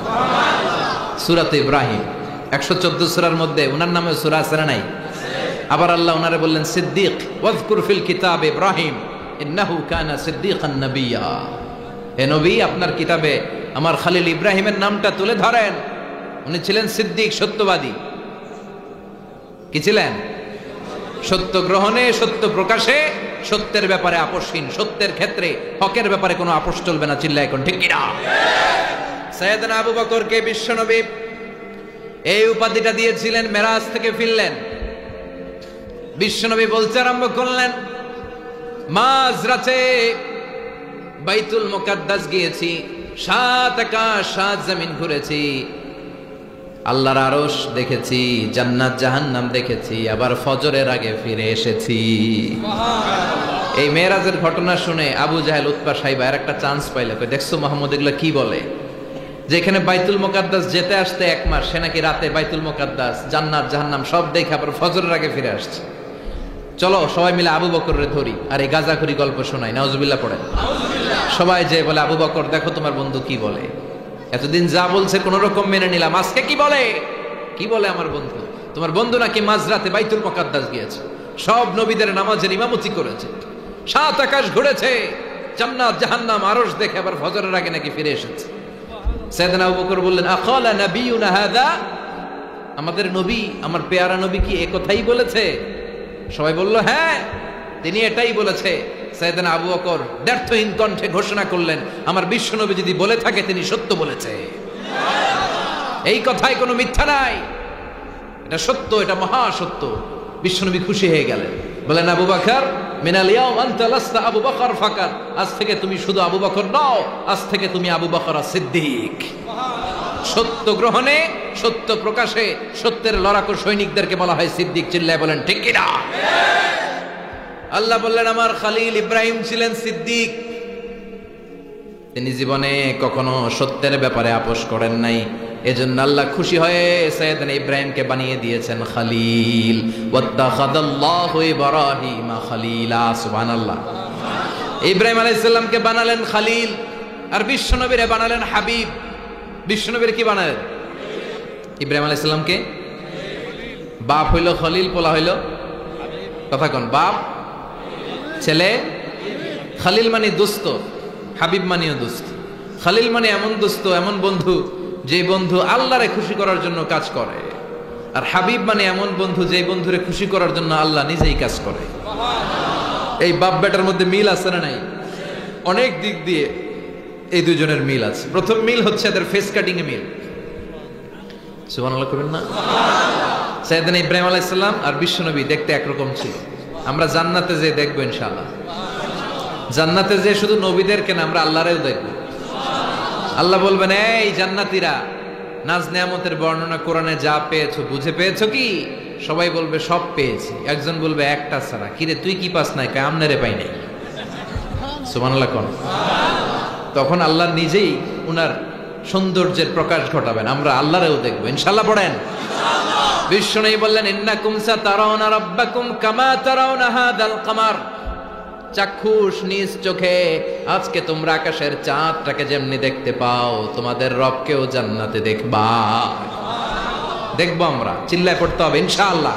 সূরাতে ইব্রাহিম 114 সূরার মধ্যে ওনার নামে সূরা আছে না নাই? আবার আল্লাহ ওনারে বললেন সিদ্দিক, ওয়াজকুর ফিল কিতাব ইব্রাহিম ইন্নাহু কানা সিদ্দিকান নাবিয়্যা। হে নবী, আপনার কিতাবে আমার খলিল ইব্রাহিমের নামটা তুলে ধরেন, উনি ছিলেন সিদ্দিক, সত্যবাদী। কি ছিলেন? সত্য গ্রহণে, সত্য প্রকাশে, সত্যের ব্যাপারে আপোষহীন, সত্যের ক্ষেত্রে হকের ব্যাপারে কোনো আপোষ চলবে না। চিল্লায় এখন ঠিক কিনা? সাইয়েদনা আবু বকরকে বিশ্বনবী এই উপাধিটা দিয়েছিলেন, মেরাজ থেকে ফিরলেন, বিশ্বনবী বলতে আরম্ভ করলেন, মাঝরাতে বাইতুল মুকাদ্দাস গিয়েছি, 7 আকাশ 7 জমিন ঘুরেছি, আল্লাহর আরশ দেখেছি, জান্নাত জাহান্নাম দেখেছি, আবার ফজরের আগে ফিরে এসেছি। এই মেরাজের ঘটনা শুনে আবু জাহেল, উতবা, সাইবা এর একটা চান্স পাইলে, দেখছো মোহাম্মদ এগুলো কি বলে, যেখানে বাইতুল মুকাদ্দাস যেতে আসতে 1 মাস, সে নাকি রাতে বাইতুল মুকাদ্দাস, জান্নাত জাহান্নাম সব দেখে আবার ফজরের আগে ফিরে আসছে। চলো সবাই মিলে আবু বকরের ধরি আর এই গাজাখুরি গল্প শোনাই। নাউজুবিল্লাহ পড়েন। সবাই যে বলে আবু বকর দেখো তোমার বন্ধু কি বলে, এতদিন যা বলছে কোন রকম মেনে নিলাম, আজকে কি বলে, কি বলে আমার বন্ধু, তোমার বন্ধু নাকি মাঝরাতে বাইতুল মুকাদ্দাস গিয়েছে, সব নবীদের নামাজের ইমামতি করেছে, 7 আকাশ ঘুরেছে, জান্নাত জাহান্নাম আরশ দেখে আবার ফজরের আগে নাকি ফিরে এসেছে। সাইয়েদনা আবু বকর বললেন, আকালা নবিয়ুনা হাদা, আমাদের নবী, আমার পেয়ারা নবী কি এই কথাই বলেছে? সবাই বলল হ্যাঁ, তিনি এটাই বলেছে। সাইয়েদনা আবু বকর দ্ব্যর্থহীন কণ্ঠে ঘোষণা করলেন, আমার বিশ্বনবী যদি বলে থাকে তিনি সত্য বলেছে, এই কথায় কোনো মিথ্যা নাই, এটা সত্য, এটা মহা সত্য। বিশ্বনবী খুশি হয়ে গেলেন, বলেন আবু বকর মিনাল ইয়াউম আনতা লাস্তা আবু বকর ফাকাত, আজ থেকে তুমি শুধু আবু বকর নও, আজ থেকে তুমি আবু বকর সিদ্দিক। সত্য গ্রহণে, সত্য প্রকাশে, সত্যের লড়াকু সৈনিকদেরকে বলা হয় সিদ্দিক। চিল্লায় বলেন ঠিক কি না? আল্লাহ বললেন আমার খলিল ইব্রাহিম ছিলেন সিদ্দিক, তিনি জীবনে কখনো সত্যের ব্যাপারে আপোষ করেন নাই। এজন্য আল্লাহ খুশি হয়ে সাইয়েদনা ইব্রাহিমকে বানিয়ে দিয়েছেন খলিল। ওয়াত্তাখাযাল্লাহু ইব্রাহিমা খলিলা। সুবহানাল্লাহ। ইব্রাহিম আলাইহিস সালামকে বানালেন খলিল, আর বিশ্বনবীরে বানালেন হাবিব। বিশ্বনবীর কি বানালেন? ইব্রাহিম আলাইহিস সালামকে বাপ হইল খলিল, পোলা হইল কথা কোন, বাপ ছেলে। খলিল মানে দোস্ত, হাবিব মানেও দোস্ত। খলিল মানে এমন দোস্ত, এমন বন্ধু যে বন্ধু আল্লাহরে খুশি করার জন্য কাজ করে। আর হাবিব মানে এমন বন্ধু যে বন্ধুরে খুশি করার জন্য আল্লাহ নিজেই কাজ করে। এই বাপ বেটার মধ্যে মিল আছে না নাই? অনেক দিক দিয়ে এই দুজনের মিল আছে। প্রথম মিল হচ্ছে এদের ফেস কাটিং এ মিল। সুবহানাল্লাহ করেন না? সাইয়েদনা ইব্রাহিম আলাইহিস সালাম আর বিশ্বনবী দেখতে একরকম ছিল। আমরা জান্নাতে যে দেখবো ইনশাআল্লাহ। জান্নাতে যে শুধু নবীদেরকে না, আমরা আল্লাহরেও দেখব। আল্লাহ বলবেন, এই জান্নাতীরা, নাজ নেয়ামতের বর্ণনা কোরআনে যা পেয়েছো বুঝে পেয়েছো কি? সবাই বলবে সব পেয়েছি। একজন বলবে একটা ছাড়া। কিরে তুই কি পাস নাই? কয় আমনেরে পাই নাই। সুবহানাল্লাহ কোন? তখন আল্লাহ নিজেই উনার সৌন্দর্যের প্রকাশ ঘটাবেন। আমরা আল্লাহরেও দেখবো ইনশাআল্লাহ। পড়েন বিশ্বনবী বললেন, ইন্নাকুম সাতারাউনা রাব্বাকুম কামা তারাউনা হাদাল কামার। চাক্ষুষ নিজ চোখে আজকে তোমরা আকাশের চাঁদটাকে যেমনি দেখতে পাও, তোমাদের রবকেও জান্নাতে দেখবা। দেখবো আমরা। চিল্লায় পড়তে হবে ইনশাআল্লাহ।